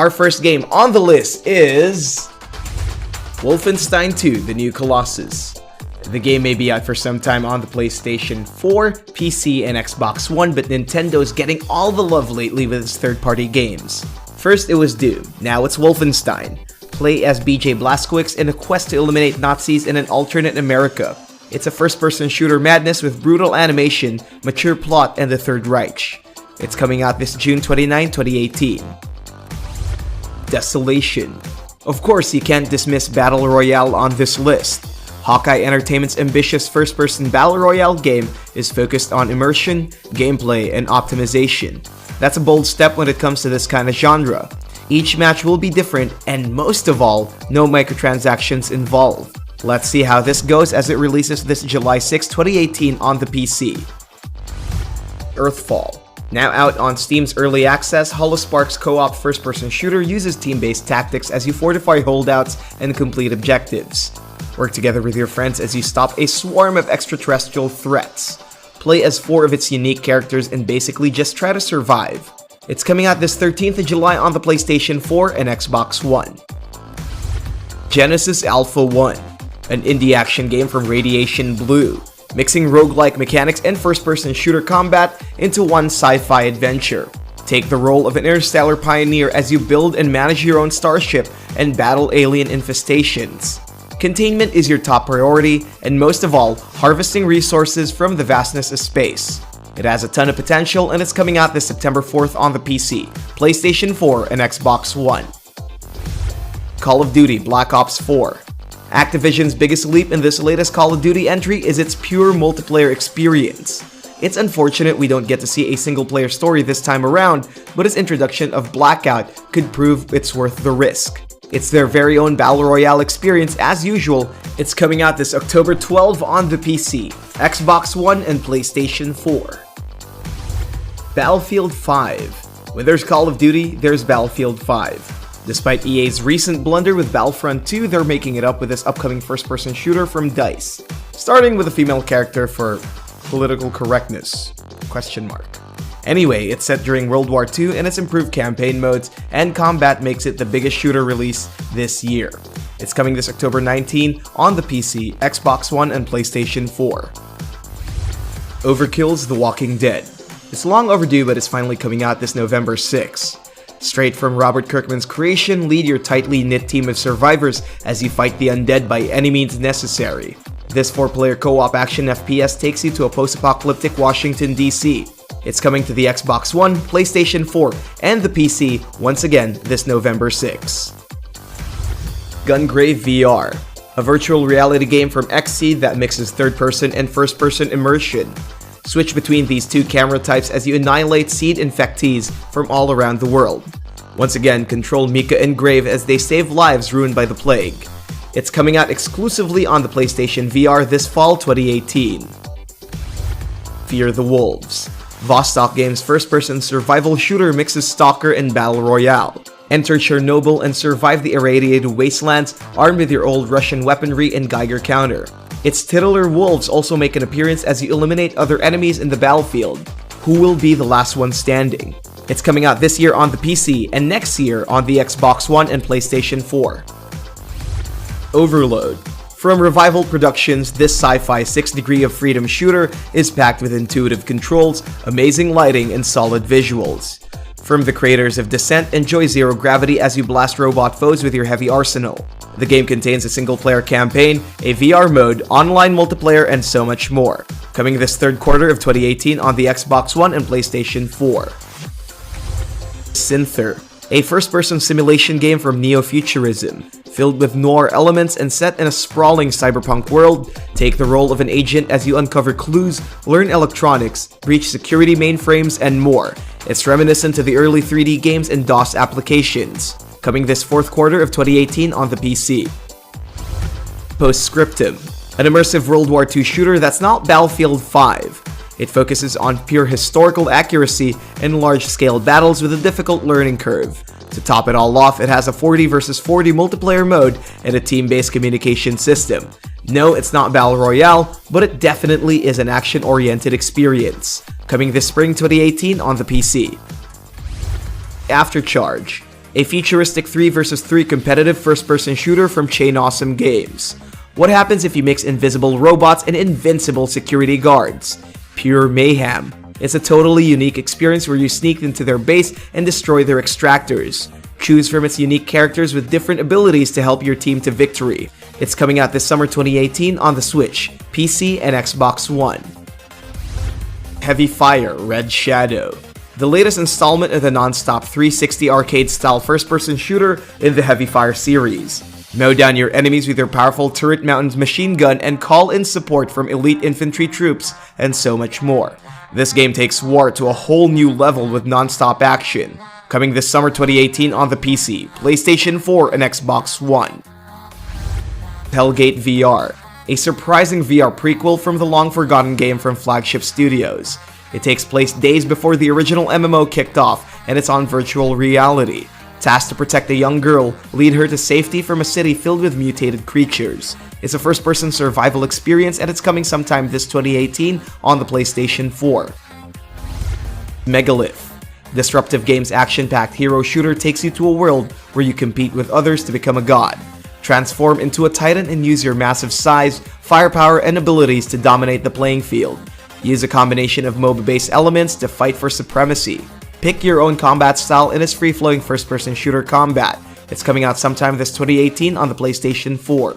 our first game on the list is Wolfenstein II, the new Colossus. The game may be out for some time on the PlayStation 4, PC, and Xbox One, but Nintendo's getting all the love lately with its third-party games. First it was Doom, now it's Wolfenstein. Play as BJ Blazkowicz in a quest to eliminate Nazis in an alternate America. It's a first-person shooter madness with brutal animation, mature plot, and the Third Reich. It's coming out this June 29, 2018. Desolation. Of course, you can't dismiss Battle Royale on this list. Hawkeye Entertainment's ambitious first-person Battle Royale game is focused on immersion, gameplay, and optimization. That's a bold step when it comes to this kind of genre. Each match will be different, and most of all, no microtransactions involved. Let's see how this goes as it releases this July 6, 2018 on the PC. Earthfall. Now out on Steam's Early Access, Holospark's co-op first-person shooter uses team-based tactics as you fortify holdouts and complete objectives. Work together with your friends as you stop a swarm of extraterrestrial threats. Play as 4 of its unique characters and basically just try to survive. It's coming out this 13th of July on the PlayStation 4 and Xbox One. Genesis Alpha 1, an indie action game from Radiation Blue, mixing roguelike mechanics and first-person shooter combat into one sci-fi adventure. Take the role of an interstellar pioneer as you build and manage your own starship and battle alien infestations. Containment is your top priority, and most of all, harvesting resources from the vastness of space. It has a ton of potential, and it's coming out this September 4th on the PC, PlayStation 4, and Xbox One. Call of Duty Black Ops 4. Activision's biggest leap in this latest Call of Duty entry is its pure multiplayer experience. It's unfortunate we don't get to see a single-player story this time around, but its introduction of Blackout could prove it's worth the risk. It's their very own Battle Royale experience as usual. It's coming out this October 12 on the PC, Xbox One, and PlayStation 4. Battlefield 5. When there's Call of Duty, there's Battlefield 5. Despite EA's recent blunder with Battlefront 2, they're making it up with this upcoming first-person shooter from DICE, starting with a female character for political correctness, ? Anyway, it's set during World War II and its improved campaign modes and combat makes it the biggest shooter release this year. It's coming this October 19 on the PC, Xbox One, and PlayStation 4. Overkill's The Walking Dead. It's long overdue, but it's finally coming out this November 6. Straight from Robert Kirkman's creation, lead your tightly knit team of survivors as you fight the undead by any means necessary. This 4-player co-op action FPS takes you to a post-apocalyptic Washington, D.C. It's coming to the Xbox One, PlayStation 4, and the PC once again this November 6. Gungrave VR, a virtual reality game from XSEED that mixes third-person and first-person immersion. Switch between these two camera types as you annihilate seed infectees from all around the world. Once again, control Mika and Grave as they save lives ruined by the plague. It's coming out exclusively on the PlayStation VR this fall 2018. Fear the Wolves. Vostok Games' first-person survival shooter mixes Stalker and Battle Royale. Enter Chernobyl and survive the irradiated wastelands armed with your old Russian weaponry and Geiger counter. Its titular wolves also make an appearance as you eliminate other enemies in the battlefield. Who will be the last one standing? It's coming out this year on the PC and next year on the Xbox One and PlayStation 4. Overload. From Revival Productions, this sci-fi 6 Degree of Freedom shooter is packed with intuitive controls, amazing lighting, and solid visuals. From the creators of Descent, enjoy zero gravity as you blast robot foes with your heavy arsenal. The game contains a single-player campaign, a VR mode, online multiplayer, and so much more. Coming this third quarter of 2018 on the Xbox One and PlayStation 4. Synther, a first-person simulation game from Neo-Futurism. Filled with noir elements and set in a sprawling cyberpunk world, take the role of an agent as you uncover clues, learn electronics, breach security mainframes, and more. It's reminiscent to the early 3D games and DOS applications. Coming this fourth quarter of 2018 on the PC. Postscriptum, an immersive World War II shooter that's not Battlefield 5. It focuses on pure historical accuracy and large-scale battles with a difficult learning curve. To top it all off, it has a 40 vs 40 multiplayer mode and a team-based communication system. No, it's not Battle Royale, but it definitely is an action-oriented experience. Coming this spring 2018 on the PC. Aftercharge. a futuristic 3 vs 3 competitive first-person shooter from Chain Awesome Games. What happens if you mix invisible robots and invincible security guards? Pure mayhem. It's a totally unique experience where you sneak into their base and destroy their extractors. Choose from its unique characters with different abilities to help your team to victory. It's coming out this summer 2018 on the Switch, PC, and Xbox One. Heavy Fire: Red Shadow. The latest installment of the non-stop 360 arcade-style first-person shooter in the Heavy Fire series. Mow down your enemies with your powerful turret-mounted machine gun and call in support from elite infantry troops, and so much more. This game takes war to a whole new level with non-stop action. Coming this summer 2018 on the PC, PlayStation 4, and Xbox One. Hellgate VR, a surprising VR prequel from the long-forgotten game from Flagship Studios. It takes place days before the original MMO kicked off, and it's on virtual reality. Tasked to protect a young girl, lead her to safety from a city filled with mutated creatures. It's a first-person survival experience, and it's coming sometime this 2018 on the PlayStation 4. Megalith. Disruptive Games' action-packed hero shooter takes you to a world where you compete with others to become a god. Transform into a titan and use your massive size, firepower, and abilities to dominate the playing field. Use a combination of MOBA-based elements to fight for supremacy. Pick your own combat style in its free-flowing first-person shooter combat. It's coming out sometime this 2018 on the PlayStation 4.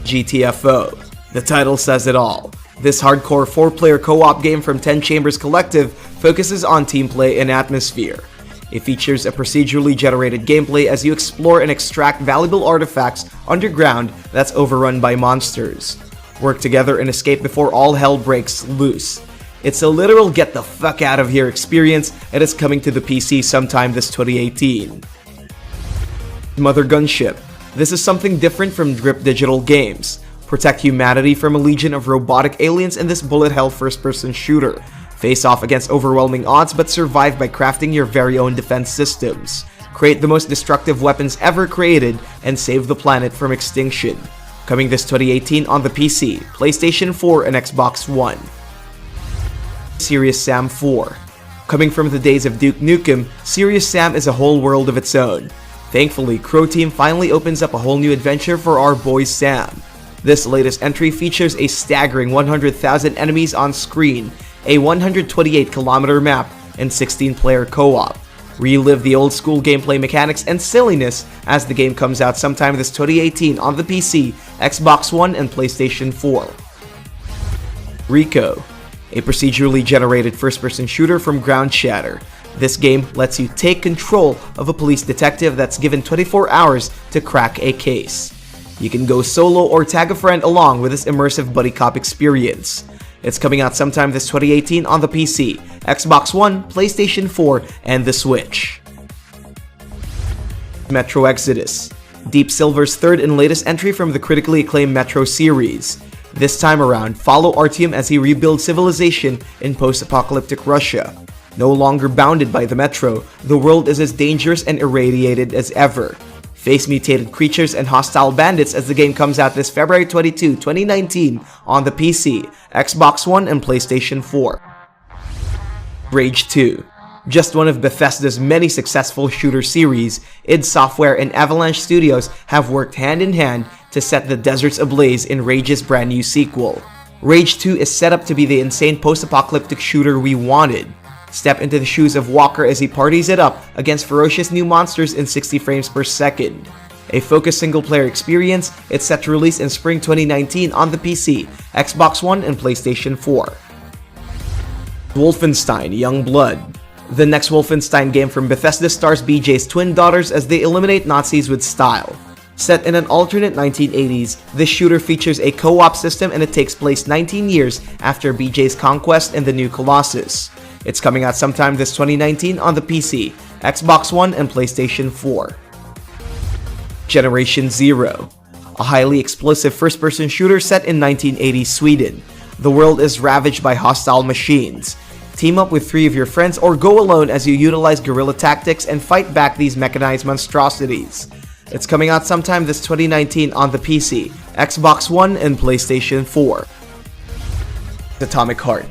GTFO. The title says it all. This hardcore 4-player co-op game from 10 Chambers Collective focuses on team play and atmosphere. It features a procedurally generated gameplay as you explore and extract valuable artifacts underground that's overrun by monsters. Work together and escape before all hell breaks loose. It's a literal get the fuck out of here experience, and it's coming to the PC sometime this 2018. Mother Gunship. This is something different from Grip Digital Games. Protect humanity from a legion of robotic aliens in this bullet hell first-person shooter. Face off against overwhelming odds but survive by crafting your very own defense systems. Create the most destructive weapons ever created and save the planet from extinction. Coming this 2018 on the PC, PlayStation 4, and Xbox One. Serious Sam 4. Coming from the days of Duke Nukem, Serious Sam is a whole world of its own. Thankfully, Crow Team finally opens up a whole new adventure for our boy Sam. This latest entry features a staggering 100,000 enemies on screen, a 128-kilometer map, and 16-player co-op. Relive the old-school gameplay mechanics and silliness as the game comes out sometime this 2018 on the PC, Xbox One, and PlayStation 4. Rico, a procedurally generated first-person shooter from Ground Shatter. This game lets you take control of a police detective that's given 24 hours to crack a case. You can go solo or tag a friend along with this immersive buddy cop experience. It's coming out sometime this 2018 on the PC, Xbox One, PlayStation 4, and the Switch. Metro Exodus. Deep Silver's third and latest entry from the critically acclaimed Metro series. This time around, follow Artyom as he rebuilds civilization in post-apocalyptic Russia. No longer bounded by the Metro, the world is as dangerous and irradiated as ever. Face mutated creatures and hostile bandits as the game comes out this February 22, 2019 on the PC, Xbox One, and PlayStation 4. Rage 2. Just one of Bethesda's many successful shooter series, id Software and Avalanche Studios have worked hand in hand to set the deserts ablaze in Rage's brand new sequel. Rage 2 is set up to be the insane post-apocalyptic shooter we wanted. Step into the shoes of Walker as he parties it up against ferocious new monsters in 60 frames per second. A focused single-player experience, it's set to release in spring 2019 on the PC, Xbox One, and PlayStation 4. Wolfenstein: Young Blood. The next Wolfenstein game from Bethesda stars BJ's twin daughters as they eliminate Nazis with style. Set in an alternate 1980s, this shooter features a co-op system and it takes place 19 years after BJ's conquest in the new Colossus. It's coming out sometime this 2019 on the PC, Xbox One, and PlayStation 4. Generation Zero. A highly explosive first-person shooter set in 1980s Sweden. The world is ravaged by hostile machines. Team up with 3 of your friends or go alone as you utilize guerrilla tactics and fight back these mechanized monstrosities. It's coming out sometime this 2019 on the PC, Xbox One, and PlayStation 4. Atomic Heart.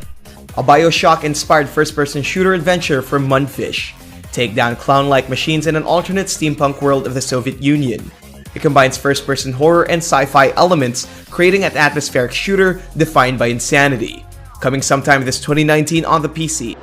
A Bioshock-inspired first-person shooter adventure from Mundfish. take down clown-like machines in an alternate steampunk world of the Soviet Union. It combines first-person horror and sci-fi elements, creating an atmospheric shooter defined by insanity. Coming sometime this 2019 on the PC.